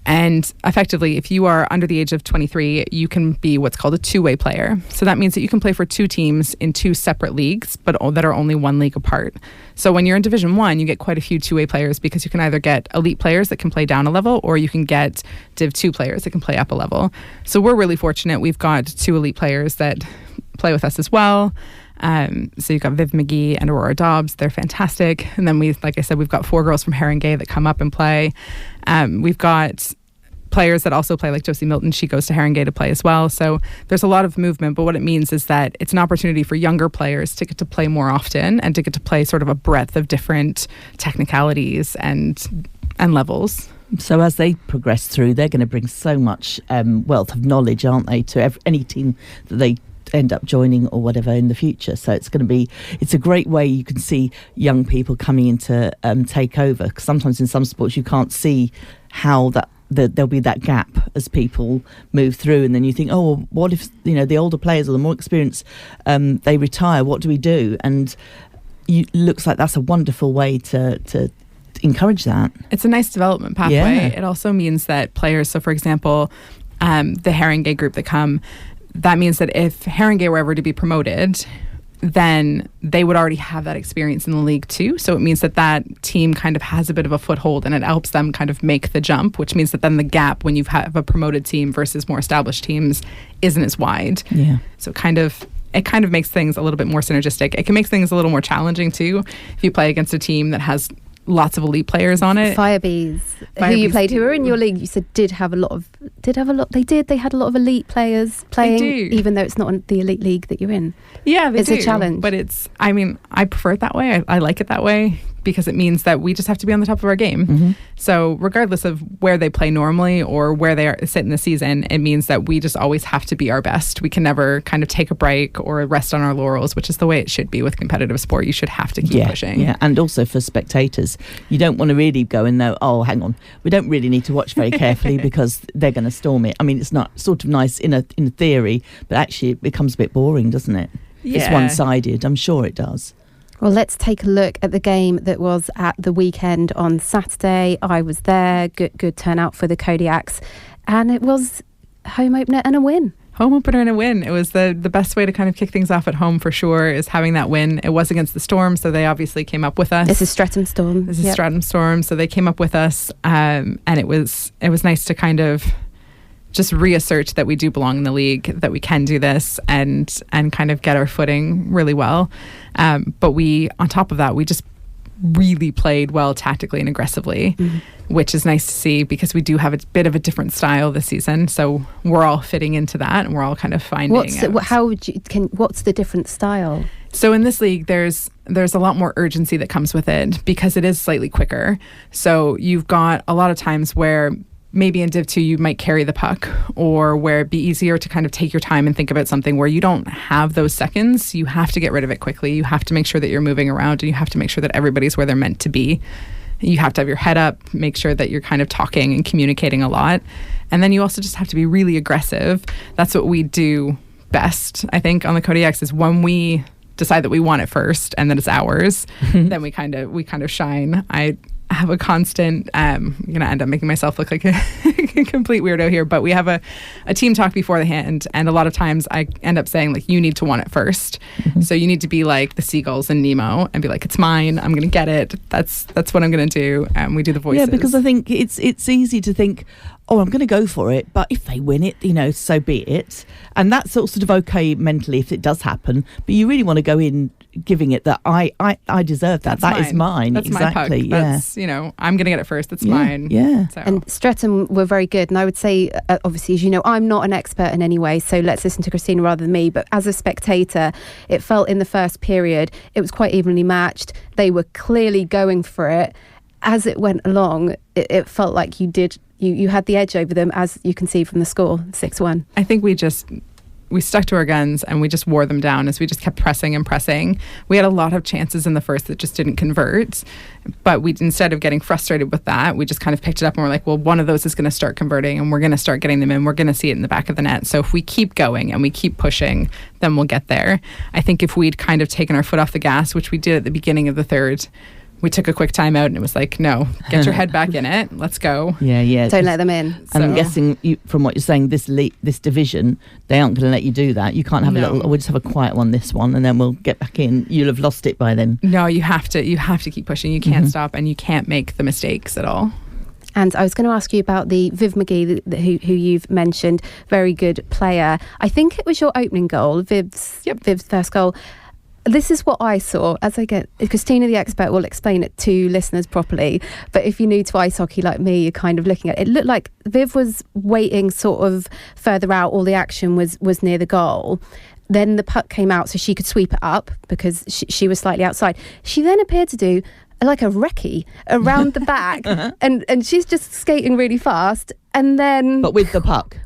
And effectively, if you are under the age of 23, you can be what's called a two-way player. So that means that you can play for two teams in two separate leagues, but that are only one league apart. So when you're in Division 1, you get quite a few two-way players because you can either get elite players that can play down a level, or you can get Div 2 players that can play up a level. So we're really fortunate. We've got two elite players that play with us as well. So you've got Viv McGee and Aurora Dobbs. They're fantastic. And then like I said, we've got 4 girls from Haringey that come up and play. We've got players that also play, like Josie Milton. She goes to Haringey to play as well. So there's a lot of movement, but what it means is that it's an opportunity for younger players to get to play more often and to get to play sort of a breadth of different technicalities and levels. So as they progress through, they're going to bring so much wealth of knowledge, aren't they, to any team that they end up joining or whatever in the future. So it's a great way you can see young people coming in to take over, because sometimes in some sports you can't see how there'll be that gap as people move through, and then you think, oh, what if the older players or the more experienced they retire? What do we do? And looks like that's a wonderful way to encourage that. It's a nice development pathway. Yeah. It also means that players, so for example, the Haringey group that come, that means that if Haringey were ever to be promoted, then they would already have that experience in the league too. So it means that team kind of has a bit of a foothold, and it helps them kind of make the jump, which means that then the gap when you have a promoted team versus more established teams isn't as wide. Yeah. So it kind of makes things a little bit more synergistic. It can make things a little more challenging too if you play against a team that has lots of elite players on it. Firebees, who you played, who were in your league, you said they had a lot of elite players playing, even though it's not the elite league that you're in. Yeah, it's a challenge. But I prefer it that way. I like it that way because it means that we just have to be on the top of our game. Mm-hmm. So regardless of where they play normally or where they sit in the season, it means that we just always have to be our best. We can never kind of take a break or rest on our laurels, which is the way it should be with competitive sport. You should have to keep pushing. Yeah, and also for spectators, you don't want to really go and know, oh, hang on, we don't really need to watch very carefully because they're going to storm it. I mean, it's not sort of nice in theory, but actually it becomes a bit boring, doesn't it? Yeah. It's one-sided. I'm sure it does. Well, let's take a look at the game that was at the weekend on Saturday. I was there. Good turnout for the Kodiaks. And it was home opener and a win. Home opener and a win. It was the best way to kind of kick things off at home for sure, is having that win. It was against the Storm, so they obviously came up with us. This is Streatham Storm. Streatham Storm, so they came up with us. And it was nice to kind of just reassert that we do belong in the league, that we can do this and kind of get our footing really well. But on top of that, we just really played well tactically and aggressively, which is nice to see because we do have a bit of a different style this season. So we're all fitting into that and we're all kind of finding what's the different style? So in this league, there's a lot more urgency that comes with it because it is slightly quicker. So you've got a lot of times where maybe in Div 2 you might carry the puck, or where it'd be easier to kind of take your time and think about something where you don't have those seconds. You have to get rid of it quickly. You have to make sure that you're moving around, and you have to make sure that everybody's where they're meant to be. You have to have your head up, make sure that you're kind of talking and communicating a lot. And then you also just have to be really aggressive. That's what we do best, I think, on the Kodiaks, is when we decide that we want it first and that it's ours, then we kind of shine. I have a constant, I'm going to end up making myself look like a complete weirdo here, but we have a team talk before the hand, and a lot of times I end up saying, like, you need to want it first. So you need to be like the seagulls in Nemo and be like, it's mine, I'm going to get it, that's what I'm going to do. And we do the voices. Yeah, because I think it's easy to think, oh, I'm going to go for it, but if they win it, so be it. And that's sort of okay mentally if it does happen, but you really want to go in giving it that I deserve that. That is mine. That's exactly. My puck. That's, I'm going to get it first. That's mine. Yeah. So. And Streatham were very good. And I would say, obviously, as you know, I'm not an expert in any way, so let's listen to Christina rather than me. But as a spectator, it felt in the first period, it was quite evenly matched. They were clearly going for it. As it went along, it felt like you had the edge over them, as you can see from the score, 6-1. I think we stuck to our guns and we just wore them down as we just kept pressing and pressing. We had a lot of chances in the first that just didn't convert, but instead of getting frustrated with that, we just kind of picked it up and we're like, well, one of those is going to start converting and we're going to start getting them in. We're going to see it in the back of the net. So if we keep going and we keep pushing, then we'll get there. I think if we'd kind of taken our foot off the gas, which we did at the beginning of the third, we took a quick time out and it was like, no, get your head back in it. Let's go. Yeah. Don't let them in. And I'm So- guessing from what you're saying, this division, they aren't going to let you do that. You can't have we'll just have a quiet one this one and then we'll get back in. You'll have lost it by then. No, you have to keep pushing. You can't stop, and you can't make the mistakes at all. And I was going to ask you about the Viv McGee, who you've mentioned, very good player. I think it was your opening goal, Viv's first goal. This is what I saw as I get. Christina, the expert, will explain it to listeners properly. But if you're new to ice hockey like me, you're kind of looking at it. It looked like Viv was waiting sort of further out. All the action was near the goal. Then the puck came out so she could sweep it up because she was slightly outside. She then appeared to do like a recce around the back, and she's just skating really fast. And then, But with the puck.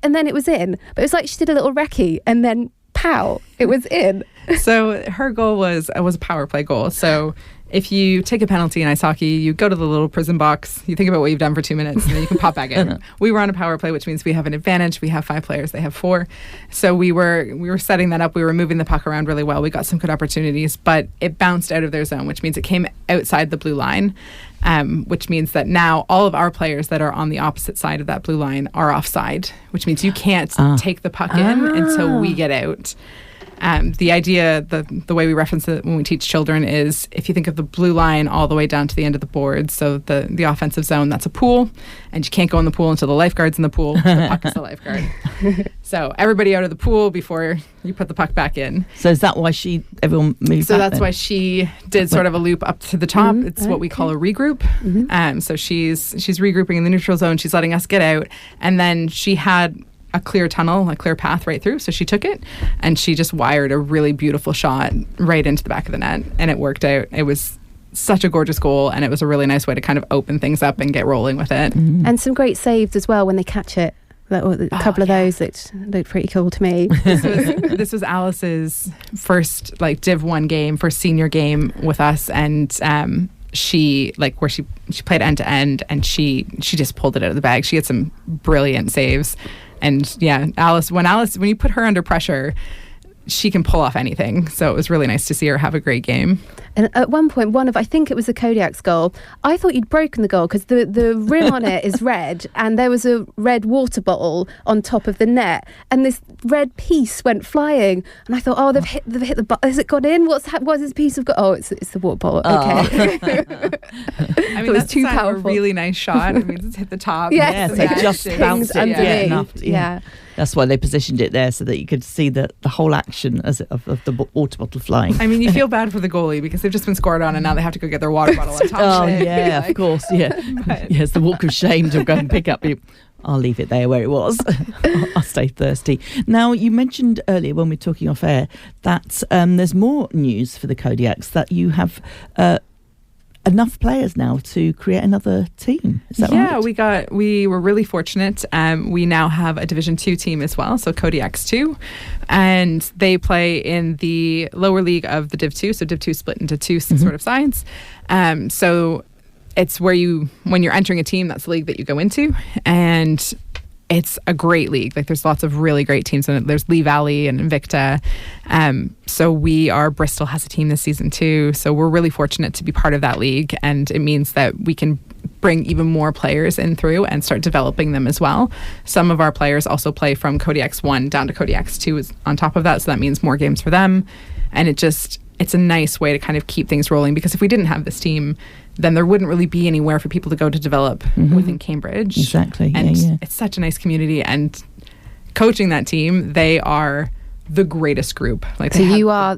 And then it was in. But it was like she did a little recce, and then pow, it was in. So her goal was a power play goal. So if you take a penalty in ice hockey, you go to the little prison box, you think about what you've done for 2 minutes, and then you can pop back in. We were on a power play, which means we have an advantage. We have 5 players, they have 4. So we were setting that up. We were moving the puck around really well. We got some good opportunities, but it bounced out of their zone, which means it came outside the blue line, which means that now all of our players that are on the opposite side of that blue line are offside, which means you can't take the puck in until we get out. The idea, the way we reference it when we teach children is if you think of the blue line all the way down to the end of the board, so the offensive zone, that's a pool, and you can't go in the pool until the lifeguard's in the pool. The puck is the lifeguard. So everybody out of the pool before you put the puck back in. So is that why everyone moved So back that's then? why she did sort of a loop up to the top. It's what we call a regroup. So she's regrouping in the neutral zone. She's letting us get out, and then she had a clear tunnel, a clear path right through. So she took it and she just wired a really beautiful shot right into the back of the net, and it worked out. It was such a gorgeous goal, and it was a really nice way to kind of open things up and get rolling with it. And some great saves as well when they catch it. A couple of those that looked pretty cool to me. This was Alice's first Div 1 game, first senior game with us, and she played end to end, and she just pulled it out of the bag. She had some brilliant saves. And yeah, Alice, when you put her under pressure, she can pull off anything. So it was really nice to see her have a great game. And at one point, I think it was the Kodiaks goal, I thought you'd broken the goal because the rim on it is red, and there was a red water bottle on top of the net, and this red piece went flying, and I thought, they've hit the button. Has it gone in? What's this piece of it's the water bottle. Okay. I mean, that's too powerful. A really nice shot. I mean, it's hit the top. Yes. So it just bounced underneath. enough. Yeah. That's why they positioned it there, so that you could see the whole action of the water bottle flying. I mean, you feel bad for the goalie because they've just been scored on, and now they have to go get their water bottle on top of it. Yeah, of course, yeah. Yes, the walk of shame to go and pick up. I'll leave it there where it was. I'll stay thirsty. Now, you mentioned earlier when we were talking off air that there's more news for the Kodiaks, that you have enough players now to create another team. Is that right? Yeah, we were really fortunate. We now have a Division 2 team as well, so Kodiaks 2, and they play in the lower league of the Div 2. So Div 2 split into 2 sort of sides. So it's where when you're entering a team, that's the league that you go into, and it's a great league. There's lots of really great teams in it. There's Lee Valley and Invicta. So Bristol has a team this season too. So we're really fortunate to be part of that league. And it means that we can bring even more players in through and start developing them as well. Some of our players also play from Kodiaks 1 down to Kodiaks 2 on top of that. So that means more games for them. And it's a nice way to kind of keep things rolling, because if we didn't have this team, then there wouldn't really be anywhere for people to go to develop within Cambridge. Exactly. And it's such a nice community. And coaching that team, they are the greatest group. So you are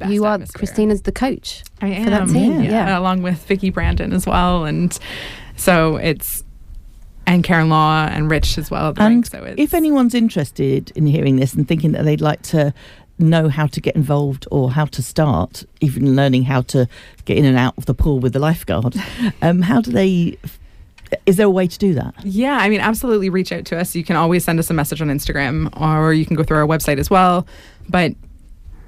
Christina's the coach. I am for that team. Yeah, along with Vicky Brandon as well, and so and Karen Law and Rich as well. If anyone's interested in hearing this and thinking that they'd like to know how to get involved or how to start, even learning how to get in and out of the pool with the lifeguard, is there a way to do that? Yeah, I mean, absolutely reach out to us. You can always send us a message on Instagram, or you can go through our website as well. But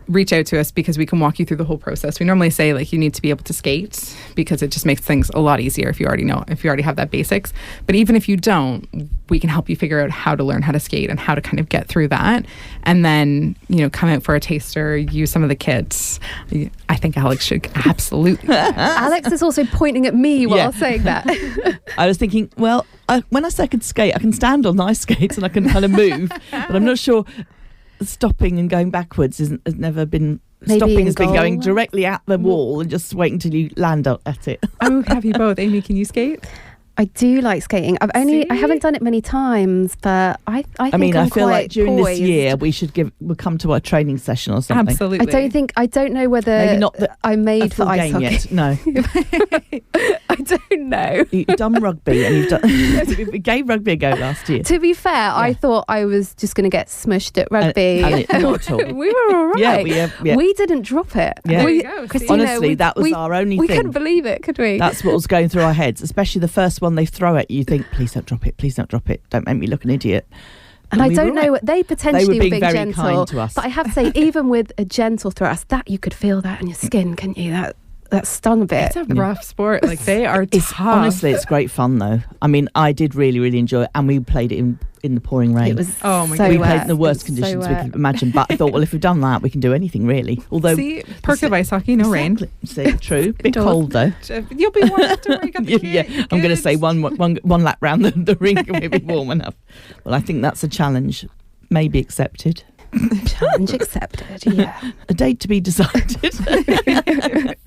reach out to us because we can walk you through the whole process. We normally say like you need to be able to skate because it just makes things a lot easier if you already have that basics. But even if you don't, we can help you figure out how to learn how to skate and how to kind of get through that. And then, come out for a taster, use some of the kits. I think Alex should absolutely. Alex is also pointing at me while saying that. I was thinking, well, when I say I can skate, I can stand on ice skates and I can kind of move, but I'm not sure stopping and going backwards has never been. Maybe stopping has goal. been going directly at the wall and just waiting till you land at it. Oh, have you both? Amy, can you skate? I do like skating. I haven't done it many times, but I think I I'm feel quite like during poised. this year we'll come to our training session or something. Absolutely. I don't know whether Maybe not I'm made for ice hockey yet. No. I don't know. You've done rugby and you've done. We gave rugby a go last year. To be fair, I thought I was just going to get smushed at rugby. And not at all. We were all right. Yeah. We didn't drop it. Yeah. There you go. Christina, Honestly, that was our only we thing. couldn't believe it, could we? That's what was going through our heads, especially the first one they throw at you. You think, please don't drop it. Please don't drop it. Don't make me look an idiot. And I we don't were know, right. they potentially They were being being very gentle. kind to us. But I have to say, even with a gentle thrust, that you could feel that in your skin, couldn't you? That stung a bit. It's a rough sport. Like they are tough. Honestly, it's great fun though. I mean, I did really, really enjoy it, and we played it in the pouring rain. It was Oh my so God. we wet. played in the worst It was conditions so we wet. could imagine. But I thought, well, if we've done that, we can do anything really. Although, See, perk of ice hockey, no rain. See, true. Bit Indoors. cold though. You'll be warm after you got the kit. Yeah, You're I'm going to good. say one lap round the rink and we'll be warm enough. Well, I think that's a challenge, maybe accepted. Challenge accepted, yeah. A date to be decided.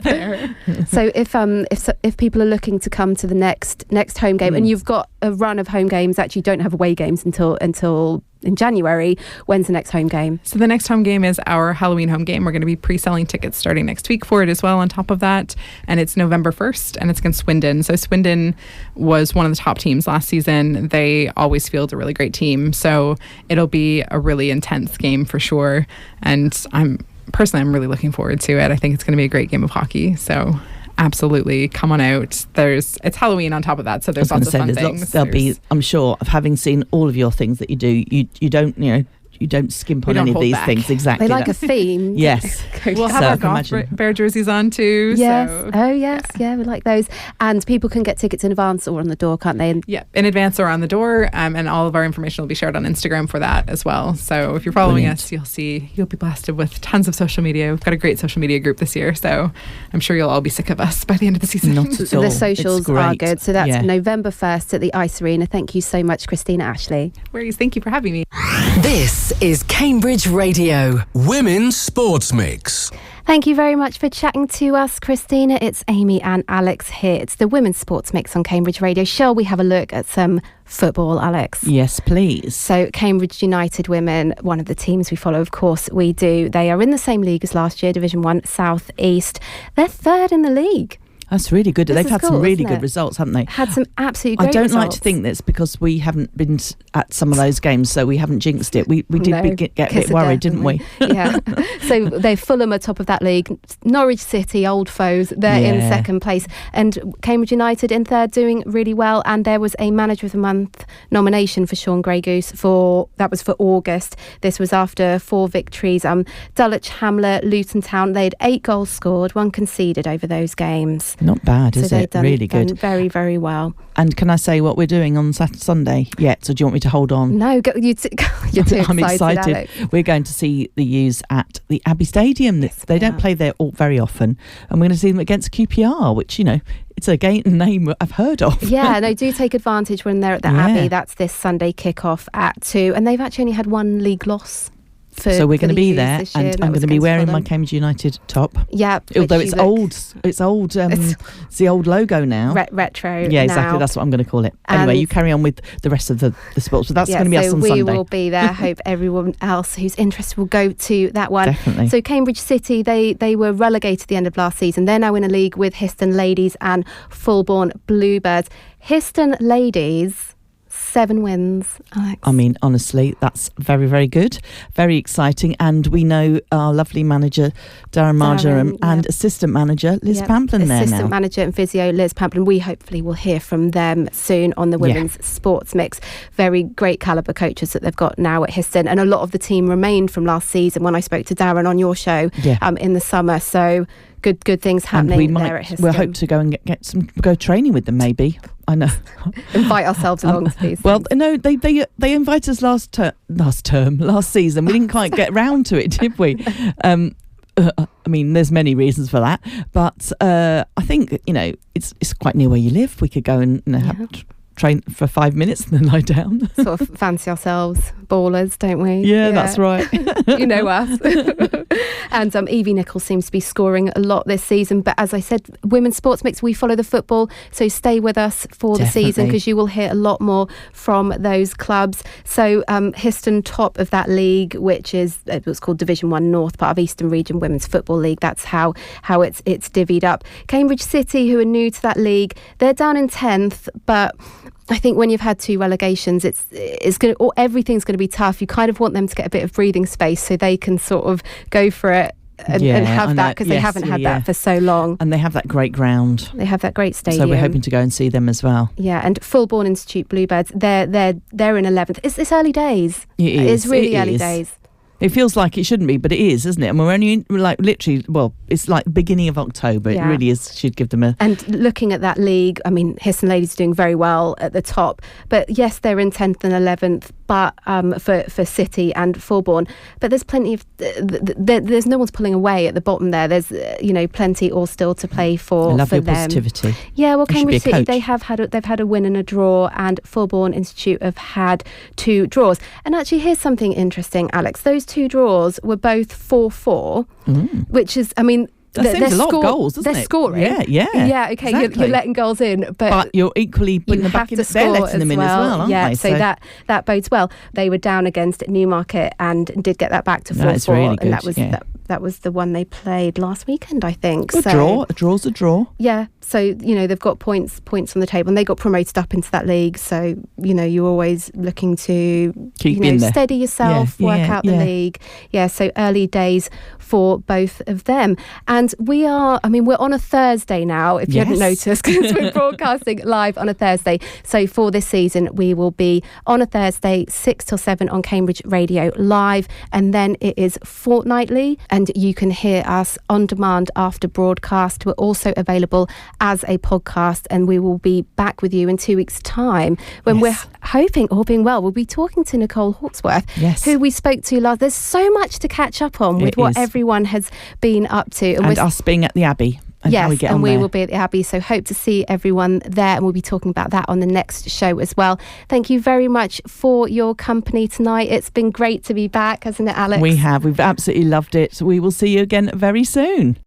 Fair. So if people are looking to come to the next home game, and you've got a run of home games, actually you don't have away games until in January. When's the next home game? So the next home game is our Halloween home game. We're going to be pre-selling tickets starting next week for it as well on top of that. And it's November 1st and it's against Swindon. So Swindon was one of the top teams last season. They always field a really great team. So it'll be a really intense game for sure. And I'm really looking forward to it. I think it's going to be a great game of hockey. So absolutely, come on out. It's Halloween on top of that, so there's lots of fun things. There'll be, I'm sure, of having seen all of your things that you do, you don't, you don't skimp on don't any of hold these back. things. Exactly. They like a theme. Yes. We'll have So our I can golf imagine. bear jerseys on too. Yes. So. Oh yes. Yeah, we like those. And people can get tickets in advance or on the door, can't they? And Yeah, in advance or on the door, and all of our information will be shared on Instagram for that as well. So if you're following Brilliant. us, you'll be blasted with tons of social media. We've got a great social media group this year, so I'm sure you'll all be sick of us by the end of the season. Not at all. the socials It's are great. good. So that's Yeah. November 1st at the Ice Arena. Thank you so much, Christina Ashley. Worries. Thank you for having me. This is Cambridge Radio. Women's Sports Mix. Thank you very much for chatting to us, Christina. It's Amy and Alex here. It's the Women's Sports Mix on Cambridge Radio. Shall we have a look at some football, Alex? Yes, please. So Cambridge United women, one of the teams we follow, of course we do. They are in the same league as last year, Division 1 South East. They're third in the league. That's really good. This They've is had cool, some really isn't good it? results, haven't they? Had some absolutely I great don't results. like to think that's because we haven't been at some of those games, so we haven't jinxed it. We did No, get a kiss bit of worried, death, didn't we? Yeah. So they're Fulham are top of that league. Norwich City, old foes, they're in Yeah. second place. And Cambridge United in third, doing really well. And there was a Manager of the Month nomination for Sean Grey Goose that was for August. This was after 4 victories. Dulwich Hamlet, Luton Town, they had 8 goals scored, 1 conceded over those games. Not bad, So is they've it? Really good. very, very well. And can I say what we're doing on Sunday yet? So do you want me to hold on? No, you're too I'm excited. Alex. We're going to see the U's at the Abbey Stadium. Yes, They we don't are. play there very often. And we're going to see them against QPR, which, it's a name I've heard of. Yeah, no, do take advantage when they're at the Yeah. Abbey. That's this Sunday kickoff at 2. And they've actually only had 1 league loss. So we're going to be U's there, this year. and That I'm was going to be against wearing Fulham. my Cambridge United top. Yeah, Although which it's you look old. It's the old logo now. retro. Yeah, exactly. now. That's what I'm going to call it. Anyway, And- you carry on with the rest of the sports. But that's Yeah, going to be us so on we Sunday. will be there. Hope everyone else who's interested will go to that one. Definitely. So Cambridge City, they were relegated at the end of last season. They're now in a league with Histon Ladies and Fulbourn Bluebirds. Histon Ladies 7 wins, Alex. I mean, honestly, that's very, very good. Very exciting. And we know our lovely manager, Darren Marjoram, and assistant manager, Liz Pamplin there now. Assistant manager and physio, Liz Pamplin. We hopefully will hear from them soon on the women's sports mix. Very great calibre coaches that they've got now at Histon. And a lot of the team remained from last season when I spoke to Darren on your show in the summer. So good things happening there at Histon. We'll hope to go and go training with them, maybe. I know. Invite ourselves along to these. Well, no, they invited us last season. We didn't quite get round to it, did we? I mean, there's many reasons for that, but I think it's quite near where you live. We could go and train for 5 minutes and then lie down. Sort of fancy ourselves ballers, don't we? Yeah, that's right. You know us. And Evie Nichols seems to be scoring a lot this season. But as I said, women's sports mix, we follow the football. So stay with us for the season, because you will hear a lot more from those clubs. So Histon, top of that league, which is what's called Division 1 North, part of Eastern Region Women's Football League. That's how it's divvied up. Cambridge City, who are new to that league, they're down in 10th, but I think when you've had 2 relegations, everything's going to be tough. You kind of want them to get a bit of breathing space so they can sort of go for it and have that, because they haven't had that for so long. And they have that great ground. They have that great stadium. So we're hoping to go and see them as well. Yeah, and Fulbourn Institute Bluebirds, they're in 11th. It's early days. It's really early days. It feels like it shouldn't be, but it is, isn't it? And we're only literally, it's like beginning of October. It really is. Should give them a... And looking at that league, I mean, Histon Ladies are doing very well at the top. But yes, they're in 10th and 11th, but for City and Fulbourn. But there's plenty of... there's no one's pulling away at the bottom there. There's, plenty all still to play for, I love for your them. Positivity. Yeah, well, Cambridge City, they've had a win and a draw, and Fulbourn Institute have had 2 draws. And actually, here's something interesting, Alex. Those 2 draws were both 4-4, which is, I mean... That seems a lot of goals, doesn't it? They're scoring. Yeah. Yeah, okay, exactly. you're letting goals in. But you're equally putting them back in. They're letting them in as well, aren't they? So that bodes well. They were down against Newmarket and did get that back to 4-4. That's really good. And that was the one they played last weekend, I think. A draw. A draw's a draw. Yeah. So, they've got points on the table, and they got promoted up into that league. So, you're always looking to keep in there, steady yourself, work out the league. Yeah, so early days for both of them. And we're on a Thursday now, if you hadn't noticed, because we're broadcasting live on a Thursday. So for this season, we will be on a Thursday, 6 till 7 on Cambridge Radio Live. And then it is fortnightly, and you can hear us on demand after broadcast. We're also available as a podcast, and we will be back with you in 2 weeks' time when we're hoping, all being well, we'll be talking to Nicole Hawksworth, who we spoke to last. There's so much to catch up on with what everyone has been up to. And us being at the Abbey. And we will be at the Abbey, so hope to see everyone there, and we'll be talking about that on the next show as well. Thank you very much for your company tonight. It's been great to be back, hasn't it, Alex? We've absolutely loved it. We will see you again very soon.